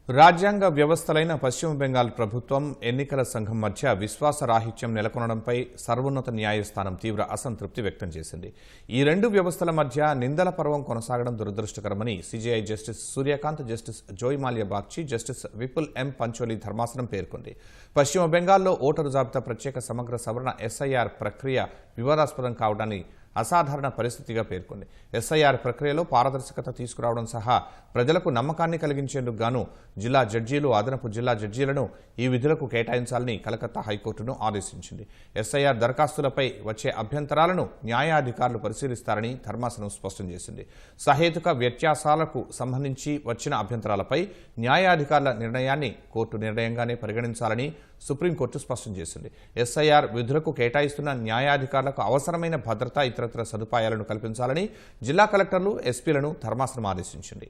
రాజ్యాంగ వ్యవస్థలైన పశ్చిమ బెంగాల్ ప్రభుత్వం ఎన్నికల సంఘం మధ్య విశ్వాసరాహిత్యం నెలకొనడంపై సర్వోన్నత న్యాయస్థానం తీవ్ర అసంతృప్తి వ్యక్తం చేసింది. ఈ రెండు వ్యవస్థల మధ్య నిందల పర్వం కొనసాగడం దురదృష్టకరమని CJI justice Suryakant, justice Joymalya Bagchi, justice Vipul M Pancholi ధర్మాసనం పేర్కొంది. పశ్చిమ బెంగాల్లో ఓటరు జాబితా ప్రత్యేక సమగ్ర సవరణ ఎస్ఐఆర్ ప్రక్రియ వివాదాస్పదం కావడాన్ని అసాధారణ పరిస్థితిగా పేర్కొంది. ఎస్ఐఆర్ ప్రక్రియలో పారదర్శకత తీసుకురావడం సహా ప్రజలకు నమ్మకాన్ని కలిగించేందుకు గాను జిల్లా జడ్జీలు, అదనపు జిల్లా జడ్జీలను ఈ విధులకు కేటాయించాలని కలకత్తా హైకోర్టును ఆదేశించింది. ఎస్ఐఆర్ దరఖాస్తులపై వచ్చే అభ్యంతరాలను న్యాయాధికారులు పరిశీలిస్తారని ధర్మాసనం స్పష్టం చేసింది. సహేతుక వ్యత్యాసాలకు సంబంధించి వచ్చిన అభ్యంతరాలపై న్యాయాధికారుల నిర్ణయాన్ని కోర్టు నిర్ణయంగానే పరిగణించాలని సుప్రీంకోర్టు స్పష్టం చేసింది. ఎస్ఐఆర్ విధులకు కేటాయిస్తున్న న్యాయాధికారులకు అవసరమైన భద్రత, ఇతరత్ర సదుపాయాలను కల్పించాలని జిల్లా కలెక్టర్లు, ఎస్పీలను ధర్మాసనం ఆదేశించింది.